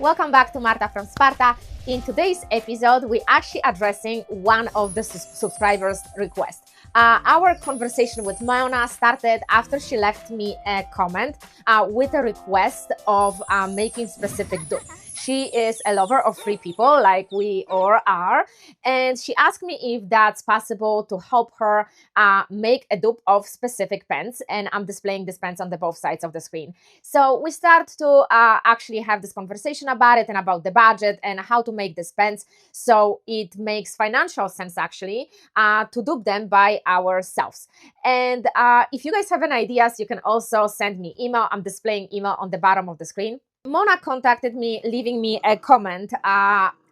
Welcome back to Marta from Sparta. In today's episode, we're actually addressing one of the subscribers' requests. Our conversation with Mona started after she left me a comment with a request of making specific dupe. She is a lover of free people like we all are, and she asked me if that's possible to help her make a dupe of specific pens, and I'm displaying these pens on the both sides of the screen. So we start to actually have this conversation about it and about the budget and how to make these pens so it makes financial sense actually to dupe them by ourselves. And if you guys have any ideas, you can also send me email. I'm displaying email on the bottom of the screen. Mona contacted me, leaving me a comment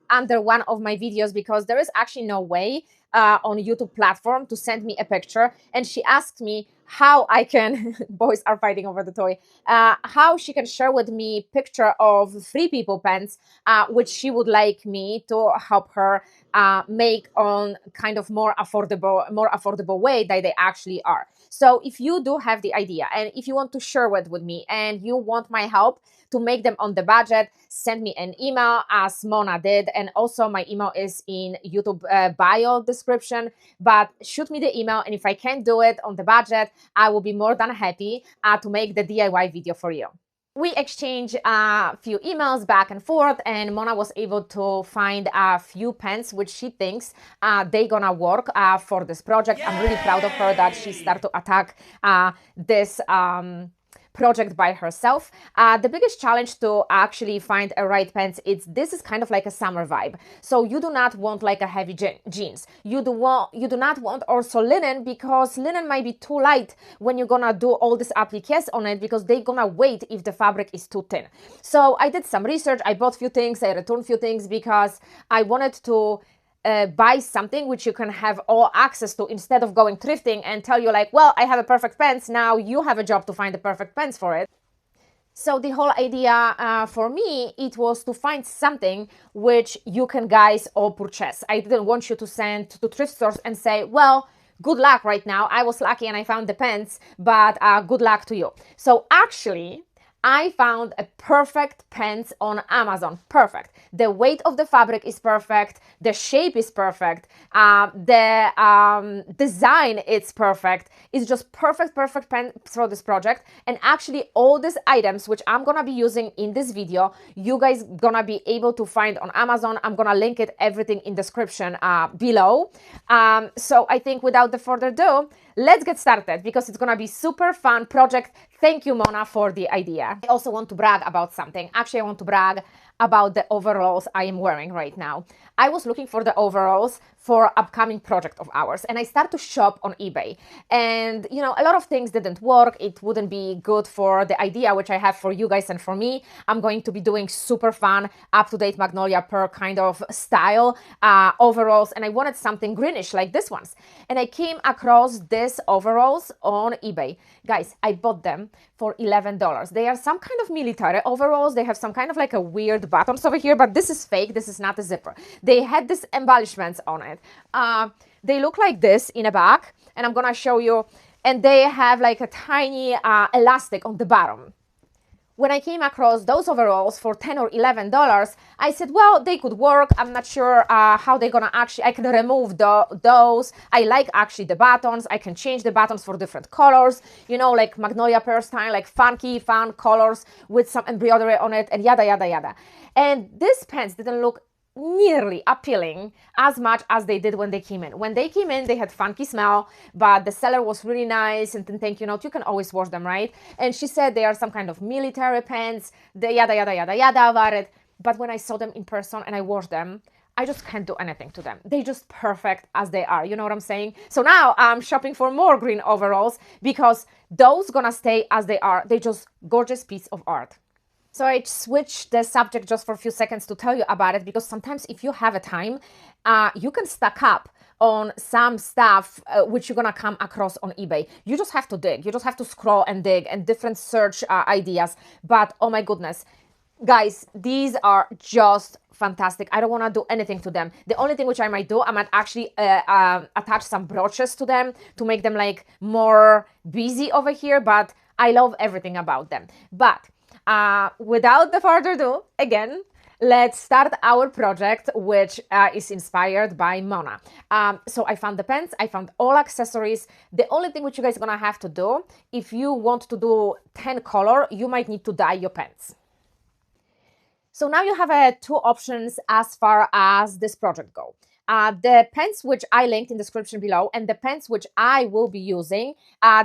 under one of my videos because there is actually no way on YouTube platform to send me a picture, and she asked me how I can, boys are fighting over the toy, how she can share with me picture of free people pens, which she would like me to help her make on kind of more affordable way that they actually are. So if you do have the idea and if you want to share it with me and you want my help to make them on the budget, send me an email as Mona did, and also my email is in YouTube bio description, but shoot me the email, and if I can't do it on the budget, I will be more than happy to make the DIY video for you. We exchanged a few emails back and forth, and Mona was able to find a few pens which she thinks they're gonna work for this project. Yay! I'm really proud of her that she started to attack this project by herself. The biggest challenge to actually find a right pants is this is kind of like a summer vibe. So you do not want like a heavy jeans. You do not want also linen, because linen might be too light when you're gonna do all these appliques on it, because they're gonna wait if the fabric is too thin. So I did some research, I bought a few things, I returned a few things because I wanted to buy something which you can have all access to, instead of going thrifting and tell you like, well, I have a perfect pants, now you have a job to find the perfect pants for it. So the whole idea for me, it was to find something which you can guys all purchase. I didn't want you to send to thrift stores and say, well, good luck right now, I was lucky and I found the pants, but good luck to you. So actually, I found a perfect pants on Amazon. Perfect. The weight of the fabric is perfect. The shape is perfect. The design is perfect. It's just perfect pants for this project. And actually all these items which I'm gonna be using in this video, you guys gonna be able to find on Amazon. I'm gonna link it everything in description below. So I think without the further ado, let's get started, because it's gonna be super fun project. Thank you, Mona, for the idea. I also want to brag about something. Actually, I want to brag about the overalls I am wearing right now. I was looking for the overalls for upcoming project of ours, and I started to shop on eBay. And you know, a lot of things didn't work. It wouldn't be good for the idea which I have for you guys and for me. I'm going to be doing super fun, up-to-date Magnolia Pearl kind of style overalls, and I wanted something greenish like this ones. And I came across these overalls on eBay. Guys, I bought them for $11. They are some kind of military overalls. They have some kind of like a weird buttons over here, but this is fake. This is not a zipper. They had these embellishments on it. They look like this in a back, and I'm gonna show you, and they have like a tiny elastic on the bottom. When I came across those overalls for $10 or $11, I said, well, they could work. I'm not sure how they're gonna actually, I can remove those. I like actually the buttons. I can change the buttons for different colors, you know, like Magnolia Pearl style, like funky, fun colors with some embroidery on it, and yada, yada, yada. And these pants didn't look nearly appealing as much as they did when they came in. When they came in, they had funky smell, but the seller was really nice and thank you note. You can always wash them, right? And she said they are some kind of military pants, the yada, yada, yada, yada about it. But when I saw them in person and I washed them, I just can't do anything to them. They just perfect as they are. You know what I'm saying? So now I'm shopping for more green overalls, because those gonna stay as they are. They just gorgeous piece of art. So I switched the subject just for a few seconds to tell you about it, because sometimes if you have a time, you can stack up on some stuff which you're gonna come across on eBay. You just have to dig. You just have to scroll and dig and different search ideas. But oh my goodness, guys, these are just fantastic. I don't want to do anything to them. The only thing which I might do, I might actually attach some brooches to them to make them like more busy over here, but I love everything about them. But without the further ado, again, let's start our project, which is inspired by Mona. So I found the pens, I found all accessories. The only thing which you guys are gonna have to do, if you want to do 10 color, you might need to dye your pens. So now you have two options as far as this project go. The pens which I linked in the description below and the pens which I will be using,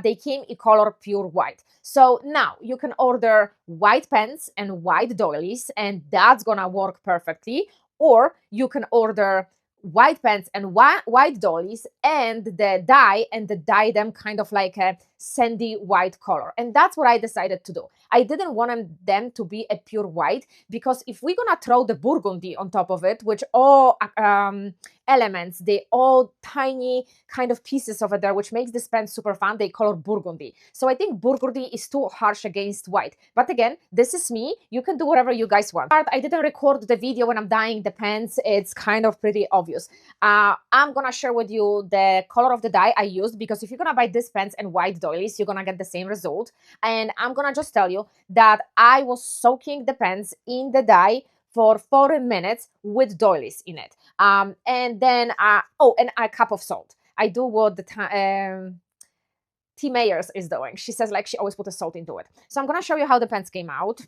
they came in color pure white. So now you can order white pens and white doilies, and that's gonna work perfectly. Or you can order white pens and white doilies and the dye them kind of like a sandy white color. And that's what I decided to do. I didn't want them to be a pure white, because if we're gonna throw the burgundy on top of it, which all elements, they all tiny kind of pieces over there, which makes this pen super fun, they color burgundy. So I think burgundy is too harsh against white. But again, this is me. You can do whatever you guys want. I didn't record the video when I'm dyeing the pens. It's kind of pretty obvious. I'm gonna share with you the color of the dye I used, because if you're gonna buy these pens and white doilies, you're gonna get the same result. And I'm gonna just tell you that I was soaking the pens in the dye for 40 minutes with doilies in it. And then, and a cup of salt. I do what the T. Mayers is doing. She says like she always put a salt into it. So I'm gonna show you how the pens came out.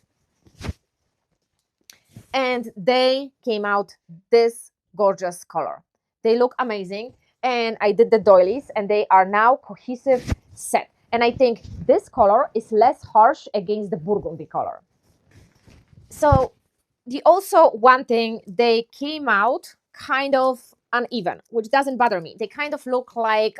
And they came out this gorgeous color. They look amazing. And I did the doilies and they are now cohesive set. And I think this color is less harsh against the burgundy color. So also one thing, they came out kind of uneven, which doesn't bother me. They kind of look like,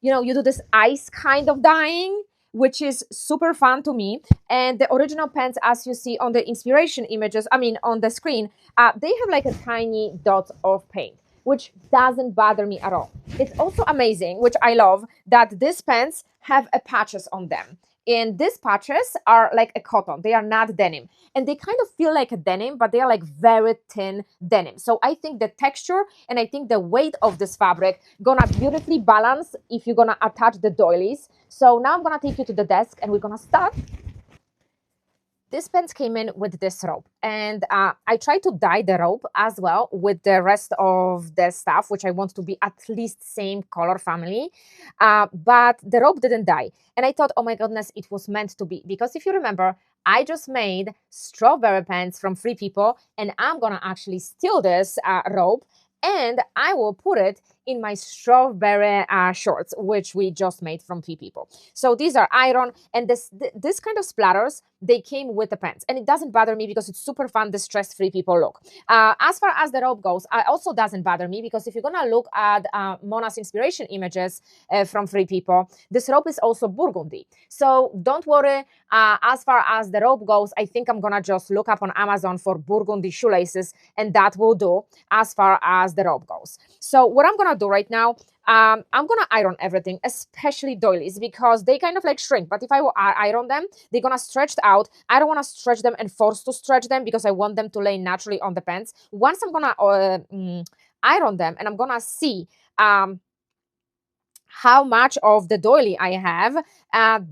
you do this ice kind of dyeing, which is super fun to me. And the original pens, as you see on the inspiration images, on the screen, they have like a tiny dots of paint, which doesn't bother me at all. It's also amazing, which I love, that these pens have patches on them. And these patches are like a cotton. They are not denim. And they kind of feel like a denim, but they are like very thin denim. So I think the texture and I think the weight of this fabric gonna beautifully balance if you're gonna attach the doilies. So now I'm gonna take you to the desk and we're gonna start. This pens came in with this rope, and I tried to dye the rope as well with the rest of the stuff, which I want to be at least same color family, but the rope didn't dye. And I thought, oh my goodness, it was meant to be, because if you remember, I just made strawberry pens from Free People, and I'm gonna actually steal this rope and I will put it in my strawberry shorts, which we just made from Free People. So these are iron, and this kind of splatters, they came with the pens, and it doesn't bother me because it's super fun, the stress-free people look. As far as the rope goes, it also doesn't bother me, because if you're gonna look at Mona's inspiration images from Free People, this rope is also burgundy. So don't worry, as far as the rope goes, I think I'm gonna just look up on Amazon for burgundy shoelaces, and that will do as far as the rope goes. So what I'm gonna do right now, I'm gonna iron everything, especially doilies, because they kind of like shrink. But if I iron them, they're gonna stretch out. I don't want to stretch them and force to stretch them, because I want them to lay naturally on the pens. Once I'm gonna iron them and I'm gonna see how much of the doily I have,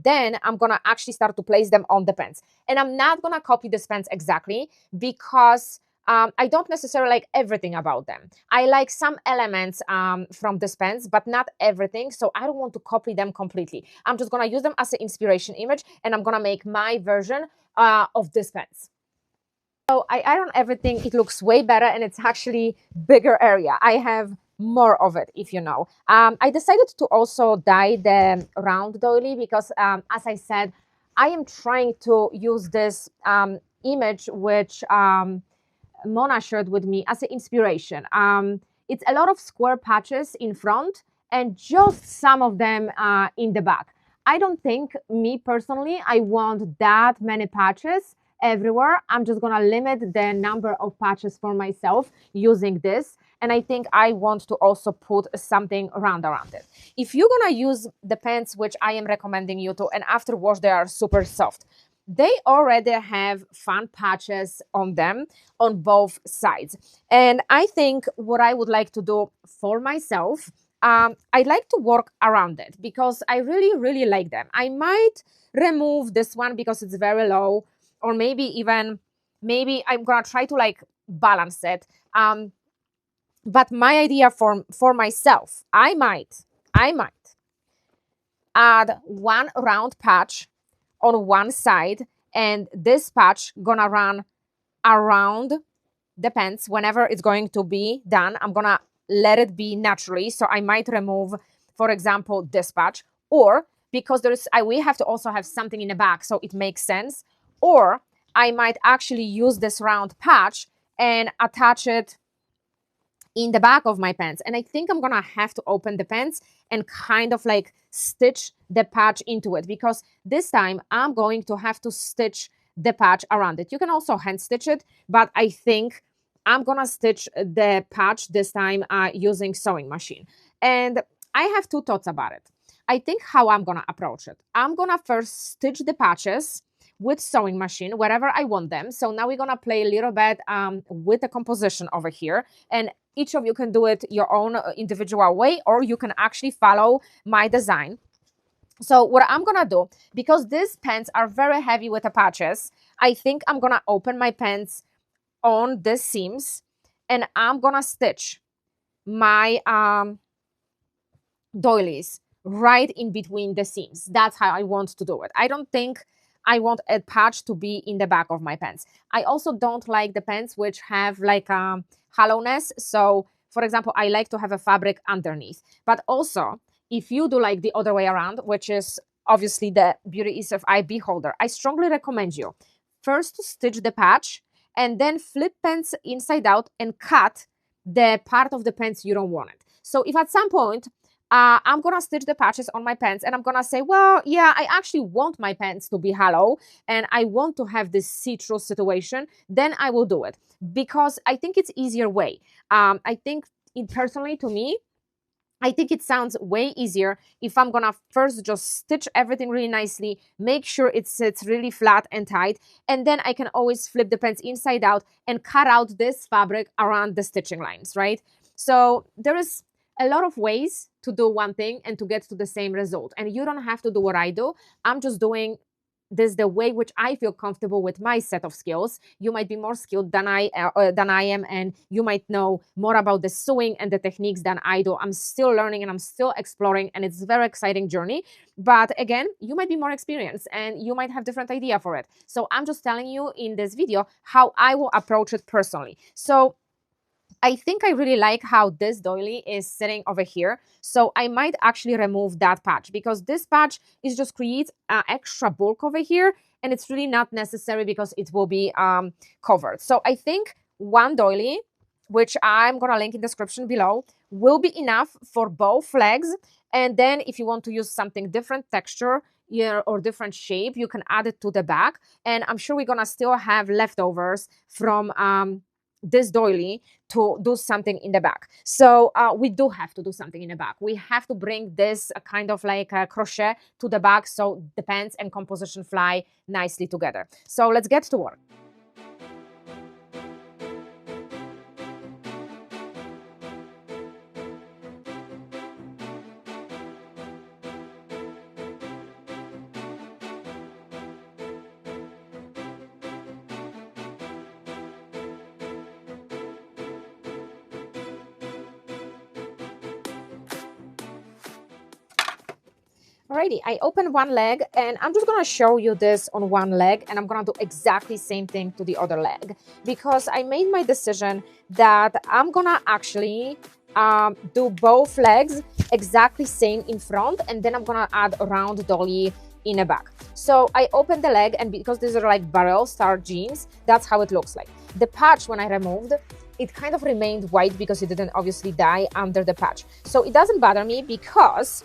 then I'm gonna actually start to place them on the pens. And I'm not gonna copy the pens exactly, because I don't necessarily like everything about them. I like some elements from the pens, but not everything. So I don't want to copy them completely. I'm just gonna use them as an inspiration image, and I'm gonna make my version of this pens. So I iron everything. It looks way better, and it's actually bigger area. I have more of it, if you know. I decided to also dye the round doily, because as I said, I am trying to use this image which Mona shared with me as an inspiration. It's a lot of square patches in front and just some of them in the back. I don't think, me personally, I want that many patches everywhere. I'm just gonna limit the number of patches for myself using this. And I think I want to also put something around it. If you're gonna use the pens, which I am recommending you to, and after wash they are super soft, they already have fun patches on them on both sides. And I think what I would like to do for myself, I'd like to work around it, because I really, really like them. I might remove this one because it's very low, or maybe even maybe I'm gonna try to like balance it. But my idea for myself, I might add one round patch on one side, and this patch gonna run around the pants. Whenever it's going to be done, I'm gonna let it be naturally. So I might remove, for example, this patch, or because we have to also have something in the back, so it makes sense. Or I might actually use this round patch and attach it in the back of my pants. And I think I'm gonna have to open the pants and kind of like stitch the patch into it, because this time I'm going to have to stitch the patch around it. You can also hand stitch it, but I think I'm gonna stitch the patch this time using sewing machine. And I have two thoughts about it. I think how I'm gonna approach it. I'm gonna first stitch the patches with sewing machine wherever I want them. So now we're gonna play a little bit with the composition over here, and each of you can do it your own individual way, or you can actually follow my design. So what I'm gonna do, because these pants are very heavy with the patches, I think I'm gonna open my pants on the seams, and I'm gonna stitch my doilies right in between the seams. That's how I want to do it. I don't think I want a patch to be in the back of my pants. I also don't like the pants which have like hollowness. So for example, I like to have a fabric underneath. But also, if you do like the other way around, which is obviously the beauty is of eye beholder, I strongly recommend you first to stitch the patch and then flip pants inside out and cut the part of the pants you don't want it. So if at some point I'm gonna stitch the patches on my pants and I'm gonna say, well, yeah, I actually want my pants to be hollow and I want to have this see-through situation, then I will do it, because I think it's easier way. I think personally, to me, I think it sounds way easier if I'm gonna first just stitch everything really nicely, make sure it sits really flat and tight, and then I can always flip the pants inside out and cut out this fabric around the stitching lines, right? So there is a lot of ways to do one thing and to get to the same result. And you don't have to do what I do. I'm just doing this the way which I feel comfortable with my set of skills. You might be more skilled than I am, and you might know more about the sewing and the techniques than I do. I'm still learning and I'm still exploring, and it's a very exciting journey. But again, you might be more experienced and you might have different idea for it. So I'm just telling you in this video how I will approach it personally. So I think I really like how this doily is sitting over here. So I might actually remove that patch, because this patch is just creates extra bulk over here, and it's really not necessary because it will be covered. So I think one doily, which I'm gonna link in the description below, will be enough for both legs. And then if you want to use something different texture or different shape, you can add it to the back. And I'm sure we're gonna still have leftovers from this doily to do something in the back. So we do have to do something in the back. We have to bring this kind of like a crochet to the back so the pants and composition fly nicely together. So let's get to work. Alrighty, I opened one leg and I'm just gonna show you this on one leg, and I'm gonna do exactly same thing to the other leg, because I made my decision that I'm gonna actually do both legs exactly same in front, and then I'm gonna add a round dolly in the back. So I opened the leg, and because these are like barrel star jeans, that's how it looks like. The patch, when I removed, it kind of remained white because it didn't obviously dye under the patch. So it doesn't bother me because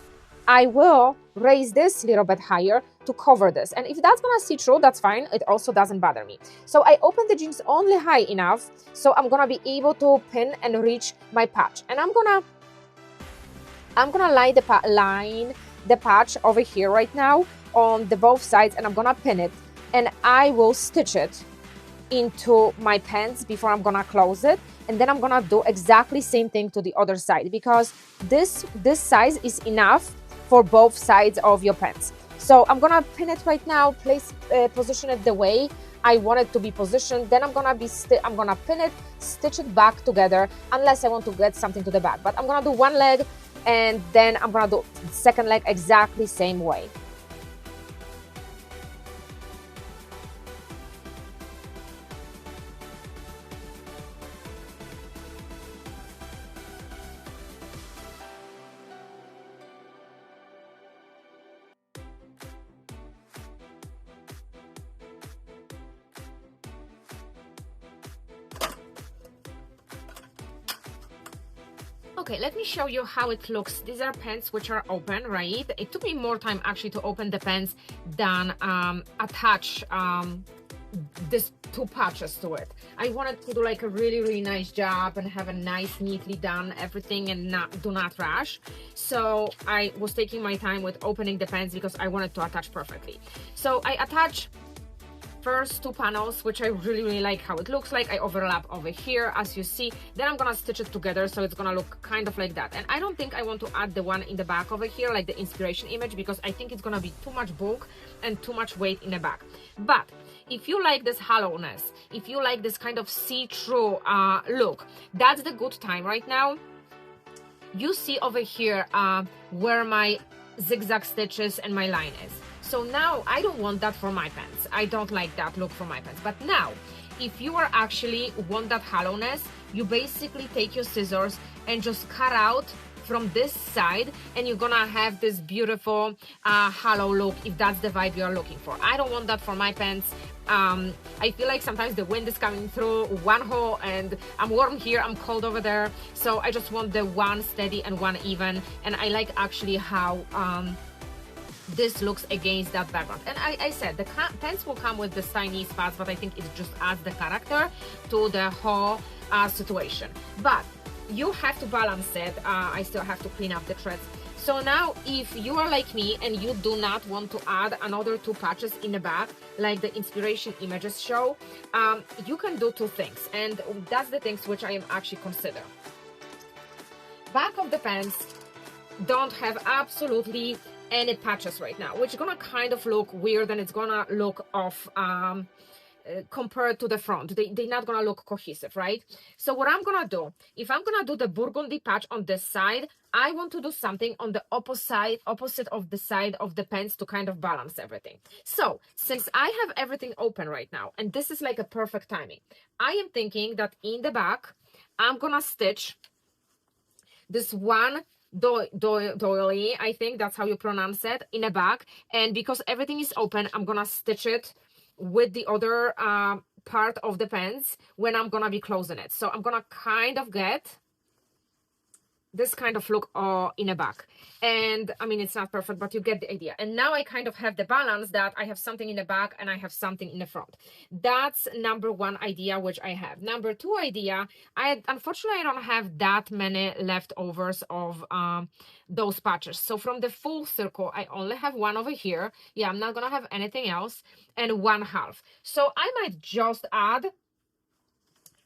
I will raise this a little bit higher to cover this. And if that's gonna see through, that's fine. It also doesn't bother me. So I opened the jeans only high enough so I'm gonna be able to pin and reach my patch. And I'm gonna line the patch over here right now on the both sides, and I'm gonna pin it, and I will stitch it into my pants before I'm gonna close it. And then I'm gonna do exactly same thing to the other side, because this size is enough for both sides of your pants. So I'm gonna pin it right now, position it the way I want it to be positioned, then I'm gonna pin it, stitch it back together, unless I want to get something to the back. But I'm gonna do one leg, and then I'm gonna do the second leg exactly same way. Okay, let me show you how it looks. These are pants which are open, right? It took me more time actually to open the pants than attach these two patches to it. I wanted to do like a really nice job and have a nice, neatly done everything and do not rush. So I was taking my time with opening the pants because I wanted to attach perfectly. So I attach first two panels, which I really like how it looks like. I overlap over here, as you see. Then I'm gonna stitch it together, so it's gonna look kind of like that. And I don't think I want to add the one in the back over here, like the inspiration image, because I think it's gonna be too much bulk and too much weight in the back. But if you like this hollowness, if you like this kind of see-through look, that's the good time right now. You see over here where my zigzag stitches and my line is. So now I don't want that for my pants. I don't like that look for my pants. But now, if you are actually want that hollowness, you basically take your scissors and just cut out from this side, and you're gonna have this beautiful hollow look, if that's the vibe you're looking for. I don't want that for my pants. I feel like sometimes the wind is coming through one hole and I'm warm here, I'm cold over there. So I just want the one steady and one even. And I like actually how this looks against that background. And I said the pants will come with this tiny spots, but I think it just adds the character to the whole situation. But you have to balance it. I still have to clean up the threads. So now if you are like me and you do not want to add another two patches in the back, like the inspiration images show, you can do two things, and that's the things which I am actually consider. Back of the pants don't have absolutely any patches right now, which is gonna kind of look weird, and it's gonna look off compared to the front. They're not gonna look cohesive, right? So what I'm gonna do, if I'm gonna do the burgundy patch on this side, I want to do something on the opposite of the side of the pants to kind of balance everything. So since I have everything open right now, and this is like a perfect timing, I am thinking that in the back I'm gonna stitch this one doily, I think that's how you pronounce it, in the back. And because everything is open, I'm gonna stitch it with the other part of the pants when I'm gonna be closing it. So I'm gonna kind of get this kind of look in the back. And I mean, it's not perfect, but you get the idea. And now I kind of have the balance that I have something in the back and I have something in the front. That's number one idea which I have. Number two idea, unfortunately I don't have that many leftovers of those patches. So from the full circle, I only have one over here. Yeah, I'm not gonna have anything else, and one half. So I might just add a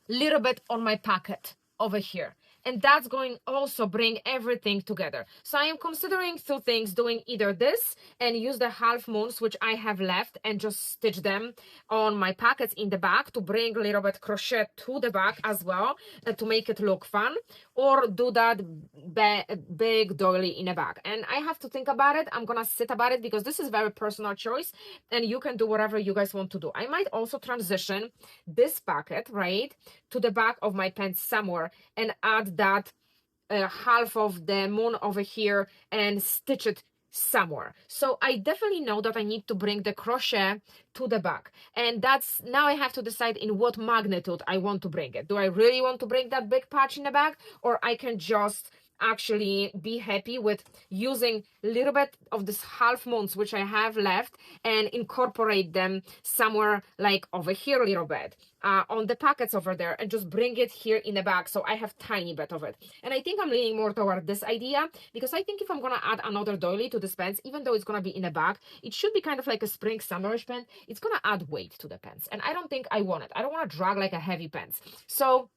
little bit on my pocket over here. And that's going also bring everything together. So I am considering two things, doing either this and use the half moons which I have left and just stitch them on my pockets in the back to bring a little bit crochet to the back as well, to make it look fun, or do that big doily in the back. And I have to think about it. I'm gonna sit about it because this is very personal choice and you can do whatever you guys want to do. I might also transition this pocket, right, to the back of my pants somewhere and add that half of the moon over here and stitch it somewhere. So I definitely know that I need to bring the crochet to the back, and that's now I have to decide in what magnitude I want to bring it. Do I really want to bring that big patch in the back, or I can just actually be happy with using a little bit of this half moons which I have left and incorporate them somewhere like over here a little bit on the pockets over there, and just bring it here in the back so I have tiny bit of it. And I think I'm leaning more toward this idea because I think if I'm gonna add another doily to this pants, even though it's gonna be in the back, it should be kind of like a spring summerish pant. It's gonna add weight to the pants, and I don't think I want it. I don't want to drag like a heavy pants. So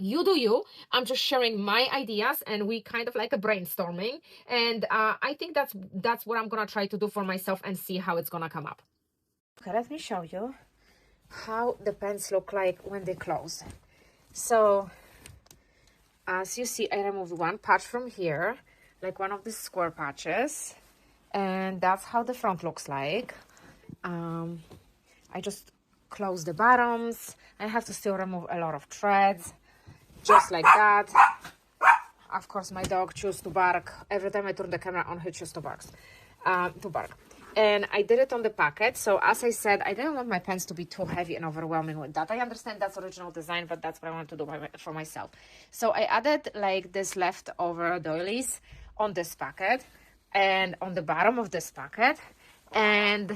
you do you. I'm just sharing my ideas, and we kind of like a brainstorming, and I think that's what I'm gonna try to do for myself and see how it's gonna come up. Okay, let me show you. how the pants look like when they close. So as you see, I removed one patch from here, like one of the square patches, and that's how the front looks like. I just close the bottoms. I have to still remove a lot of threads, just like that. Of course, my dog chose to bark. Every time I turn the camera on, he chose to bark. And I did it on the pocket. So as I said, I didn't want my pants to be too heavy and overwhelming with that. I understand that's original design, but that's what I wanted to do for myself. So I added like this leftover doilies on this pocket and on the bottom of this pocket and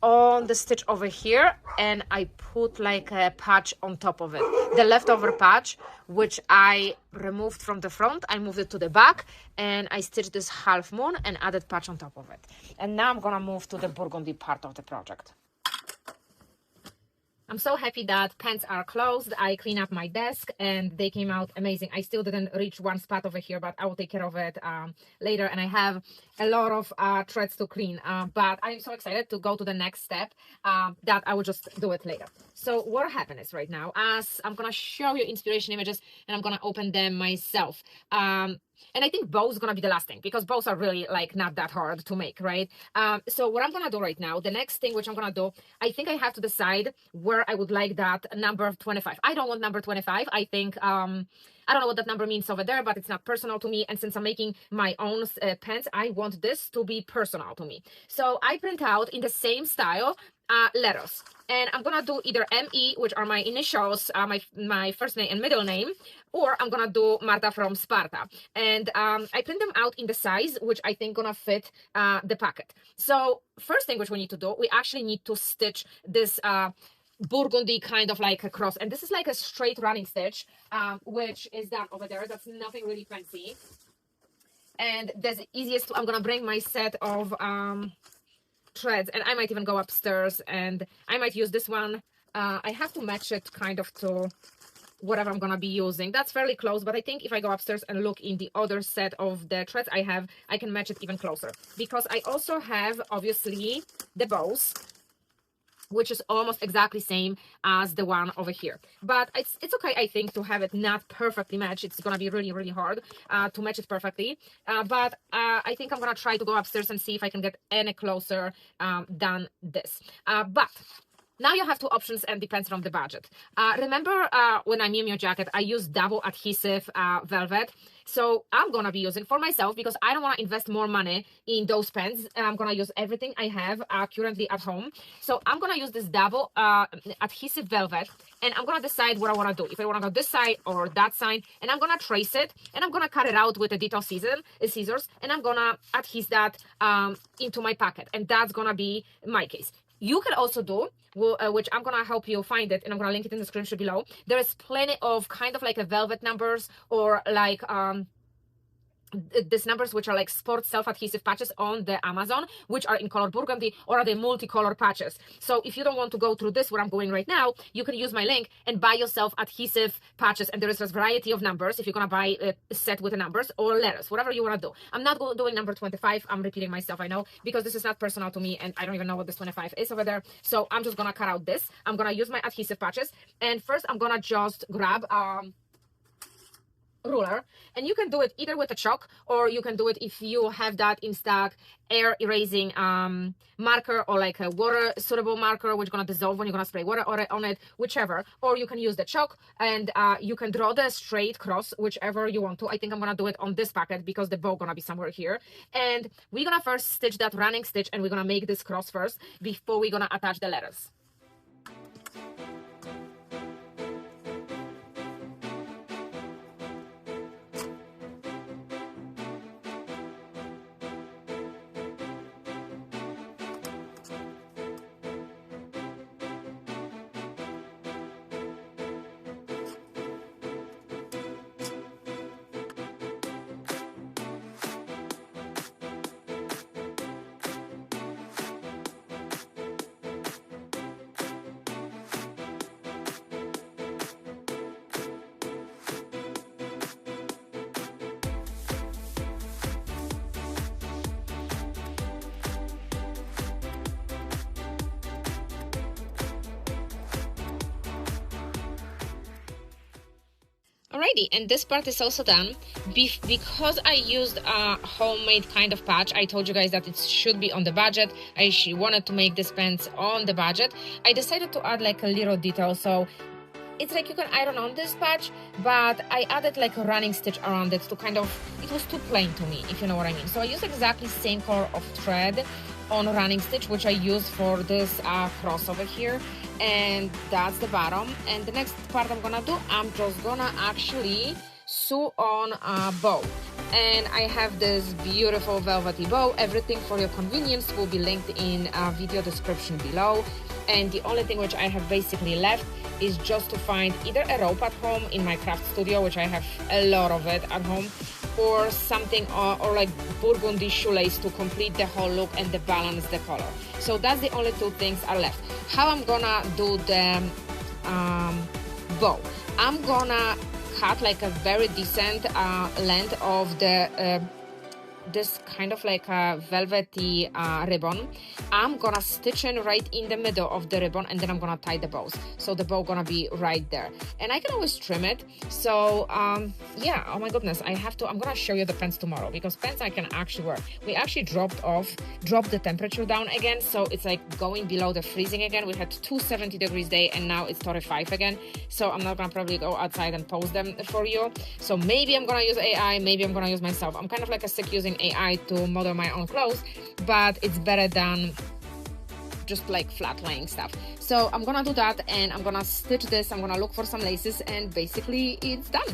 on the stitch over here, and I put like a patch on top of it, the leftover patch which I removed from the front. I moved it to the back and I stitched this half moon and added patch on top of it. And now I'm gonna move to the burgundy part of the project. I'm so happy that pants are closed. I cleaned up my desk and they came out amazing. I still didn't reach one spot over here, but I will take care of it later. And I have a lot of threads to clean, but I'm so excited to go to the next step that I will just do it later. So what happened is right now, as I'm gonna show you inspiration images and I'm gonna open them myself. And I think bows is gonna be the last thing, because bows are really like not that hard to make, right? So what I'm gonna do right now, the next thing which I'm gonna do, I think I have to decide where I would like that number 25. I don't want number 25. I think I don't know what that number means over there, but it's not personal to me. And since I'm making my own pants, I want this to be personal to me. So I print out in the same style letters, and I'm gonna do either ME, which are my initials, my first name and middle name, or I'm gonna do Marta from Sparta, and I print them out in the size which I think gonna fit the packet. So first thing which we need to do, we actually need to stitch this burgundy kind of like a cross, and this is like a straight running stitch, which is that over there. That's nothing really fancy, and that's the easiest. I'm gonna bring my set of threads, and I might even go upstairs and I might use this one. I have to match it kind of to whatever I'm gonna be using. That's fairly close, but I think if I go upstairs and look in the other set of the threads I have, I can match it even closer, because I also have obviously the bows, which is almost exactly same as the one over here. But it's okay, I think, to have it not perfectly matched. It's gonna be really, really hard to match it perfectly. But I think I'm gonna try to go upstairs and see if I can get any closer than this. But now you have two options, and depends from the budget. Remember when I Miu Miu jacket, I used double adhesive velvet. So I'm gonna be using for myself, because I don't want to invest more money in those pens. I'm gonna use everything I have currently at home. So I'm gonna use this double adhesive velvet, and I'm gonna decide what I want to do. If I want to go this side or that side, and I'm gonna trace it, and I'm gonna cut it out with a detail scissors, and I'm gonna adhese that into my packet, and that's gonna be my case. You can also do, which I'm gonna help you find it, and I'm gonna link it in the description below. There is plenty of kind of like a velvet numbers, or like these numbers which are like sports self-adhesive patches on the Amazon, which are in color burgundy, or are they multicolor patches. So if you don't want to go through this, what I'm going right now, you can use my link and buy yourself adhesive patches, and there is a variety of numbers if you're gonna buy a set with the numbers or letters, whatever you want to do. I'm not doing number 25. I'm repeating myself, I know, because this is not personal to me, and I don't even know what this 25 is over there. So I'm just gonna cut out this. I'm gonna use my adhesive patches, and first I'm gonna just grab ruler, and you can do it either with a chalk, or you can do it, if you have that in stock, air erasing marker, or like a water suitable marker which is going to dissolve when you're going to spray water on it, whichever. Or you can use the chalk, and you can draw the straight cross, whichever you want to. I think I'm going to do it on this packet, because the bow going to be somewhere here, and we're going to first stitch that running stitch, and we're going to make this cross first before we're going to attach the letters. Alrighty, and this part is also done. Because I used a homemade kind of patch, I told you guys that it should be on the budget. I actually wanted to make this pants on the budget. I decided to add like a little detail, so it's like you can iron on this patch, but I added like a running stitch around it to kind of, it was too plain to me, if you know what I mean. So I used exactly same color of thread on running stitch, which I used for this cross over here, and that's the bottom. And the next part I'm gonna do, I'm just gonna actually sew on a bow. And I have this beautiful velvety bow. Everything for your convenience will be linked in a video description below. And the only thing which I have basically left is just to find either a rope at home in my craft studio, which I have a lot of it at home, or something, or like burgundy shoelace to complete the whole look and to balance the color. So that's the only two things are left. How I'm gonna do the bow, I'm gonna cut like a very decent length of the this kind of like a velvety ribbon. I'm gonna stitch in right in the middle of the ribbon, and then I'm gonna tie the bows, so the bow gonna be right there. And I can always trim it. So yeah, oh my goodness, I'm gonna show you the pants tomorrow, because pants I can actually wear. We actually dropped the temperature down again, so it's like going below the freezing again. We had 270 degrees day, and now it's 35 again. So I'm not gonna probably go outside and post them for you. So maybe I'm gonna use AI, maybe I'm gonna use myself. I'm kind of like a sick using AI to model my own clothes, but it's better than just like flat laying stuff. So I'm gonna do that, and I'm gonna stitch this. I'm gonna look for some laces, and basically it's done.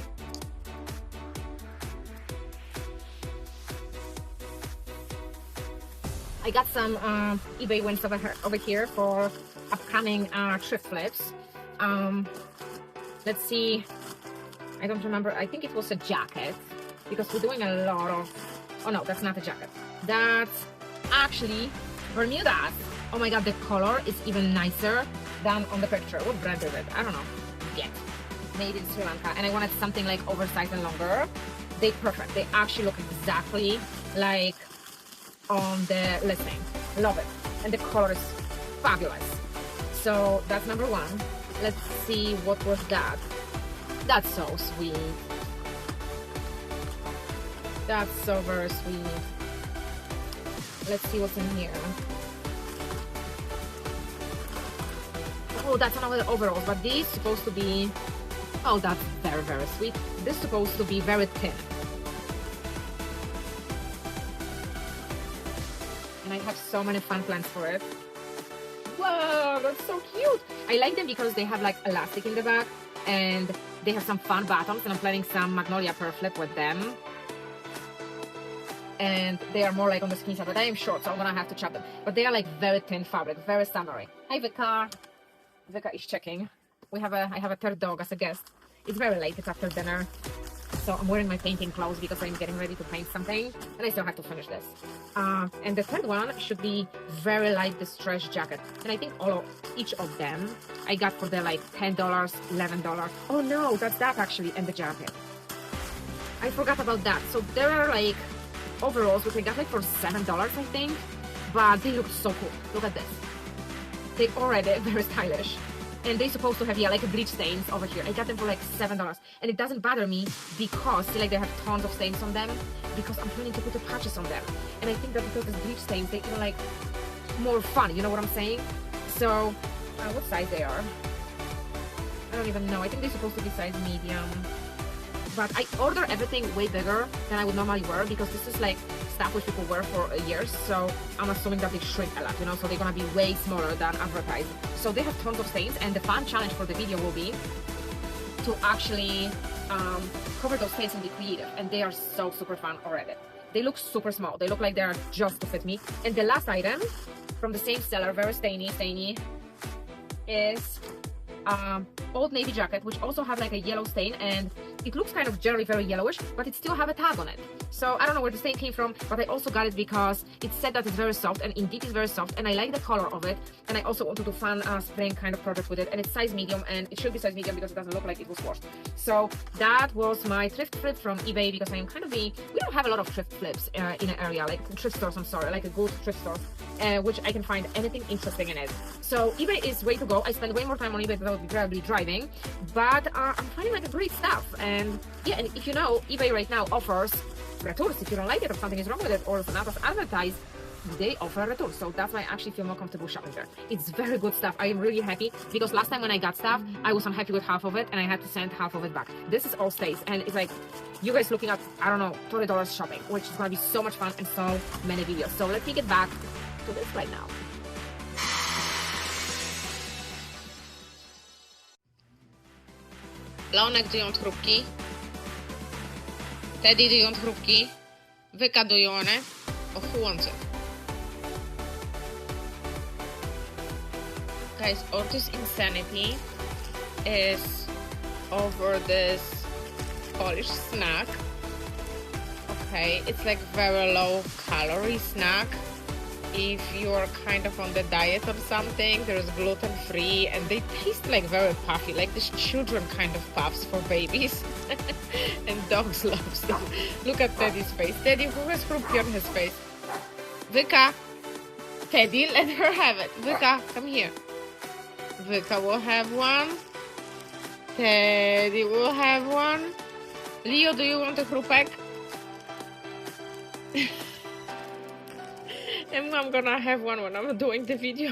I got some eBay wins over here for upcoming thrift flips. Let's see, I don't remember, I think it was a jacket, because we're doing a lot of, oh no, that's not a jacket. That's actually Bermudas. Oh my god, the color is even nicer than on the picture. What brand is it? I don't know. Yeah, made in Sri Lanka. And I wanted something like oversized and longer. They're perfect. They actually look exactly like on the listing. Love it. And the color is fabulous. So that's number one. Let's see, what was that? That's so sweet. That's so very sweet. Let's see what's in here. Oh, that's another overalls, but these supposed to be, oh, that's very, very sweet. This is supposed to be very thin. And I have so many fun plans for it. Whoa, that's so cute. I like them because they have like elastic in the back, and they have some fun bottoms, and I'm planning some magnolia pearl flip with them. And they are more like on the skinny side, but I am short, so I'm gonna have to chop them. But they are like very thin fabric, very summery. Hi Vika. Vika is checking. I have a third dog as a guest. It's very late, it's after dinner. So I'm wearing my painting clothes because I'm getting ready to paint something, and I still have to finish this. And the third one should be very light distressed jacket. And I think each of them I got for the like $10, $11. Oh no, that's that actually, and the jacket. I forgot about that. So there are like overalls which I got like for $7, I think, but they look so cool. Look at this. They already very stylish, and they're supposed to have, yeah, like a bleach stains over here. I got them for like $7, and it doesn't bother me because see, like they have tons of stains on them, because I'm planning to put the patches on them, and I think that because it's bleach stains, they even like more fun, you know what I'm saying? So what size they are, I don't even know. I think they're supposed to be size medium, but I order everything way bigger than I would normally wear, because this is like stuff which people wear for years, so I'm assuming that they shrink a lot, you know, so they're gonna be way smaller than advertised. So they have tons of stains, and the fun challenge for the video will be to actually cover those stains and be creative, and they are so super fun already. They look super small, they look like they are just to fit me. And the last item from the same seller, very stainy, is old navy jacket, which also have like a yellow stain, and it looks kind of jelly, very yellowish, but it still have a tag on it. So I don't know where the stain came from, but I also got it because it said that it's very soft, and indeed it's very soft, and I like the color of it, and I also want to do fun spring kind of project with it, and it's size medium, and it should be size medium because it doesn't look like it was washed. So that was my thrift flip from eBay, because I am kind of we don't have a lot of thrift flips in an area, like thrift stores, I'm sorry, like a good thrift store, which I can find anything interesting in it. So eBay is way to go. I spend way more time on eBay than I would be probably driving, but I'm finding like a great stuff, and And yeah, and if you know, eBay right now offers returns if you don't like it or something is wrong with it or it's not as advertised. They offer a return, so that's why I actually feel more comfortable shopping there. It's very good stuff. I am really happy because last time when I got stuff, I was unhappy with half of it and I had to send half of it back. This is all stays, and it's like you guys looking at, I don't know, $20 shopping, which is gonna be so much fun and so many videos. So let me get back to this right now. Leonek dojąc chrupki, Teddy dojąc chrupki, wykadują ochłące. Guys, all this insanity is over this Polish snack. Okay, it's like very low calorie snack. If you're kind of on the diet or something, there's gluten free and they taste like very puffy, like this children kind of puffs for babies. And dogs love them. Look at Teddy's face. Teddy, who has chrupki on his face? Vika, Teddy, let her have it. Vika, come here. Vika will have one. Teddy will have one. Leo, do you want a chrupek? And I'm gonna have one when I'm doing the video.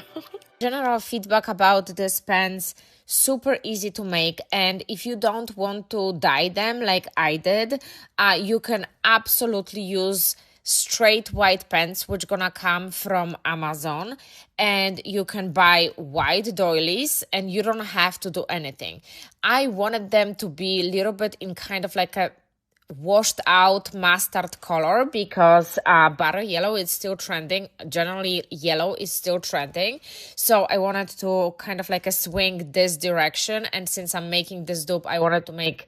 General feedback about these pens, super easy to make, and if you don't want to dye them like I did, you can absolutely use straight white pens which gonna come from Amazon, and you can buy white doilies and you don't have to do anything. I wanted them to be a little bit in kind of like a washed out mustard color because butter yellow is still trending. Generally yellow is still trending, so I wanted to kind of like a swing this direction, and since I'm making this dupe, I wanted to make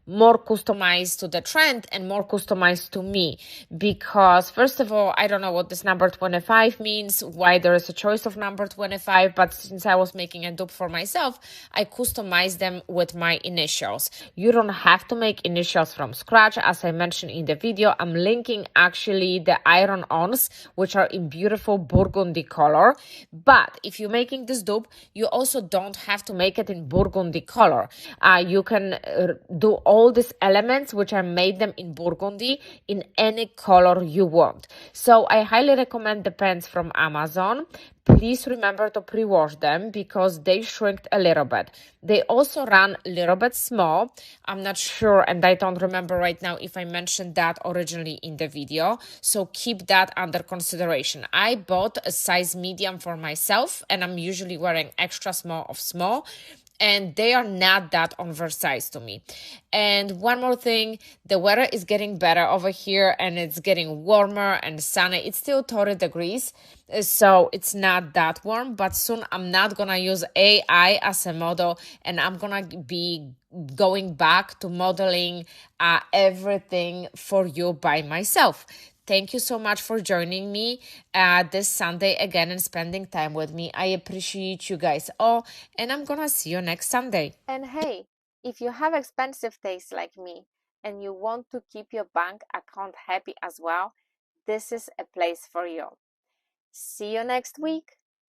more customized to the trend and more customized to me, because first of all, I don't know what this number 25 means, why there is a choice of number 25, but since I was making a dupe for myself, I customized them with my initials. You don't have to make initials from scratch. As I mentioned in the video, I'm linking actually the iron-ons, which are in beautiful burgundy color, but if you're making this dupe, you also don't have to make it in burgundy color. You can do all these elements which I made them in burgundy in any color you want. So I highly recommend the pens from Amazon. Please remember to pre-wash them because they shrinked a little bit. They also run a little bit small. I'm not sure, and I don't remember right now if I mentioned that originally in the video. So keep that under consideration. I bought a size medium for myself, and I'm usually wearing extra small of small, and they are not that oversized to me. And one more thing, the weather is getting better over here and it's getting warmer and sunny. It's still 30 degrees, so it's not that warm, but soon I'm not gonna use AI as a model, and I'm gonna be going back to modeling everything for you by myself. Thank you so much for joining me this Sunday again and spending time with me. I appreciate you guys all, and I'm gonna see you next Sunday. And hey, if you have expensive taste like me and you want to keep your bank account happy as well, this is a place for you. See you next week.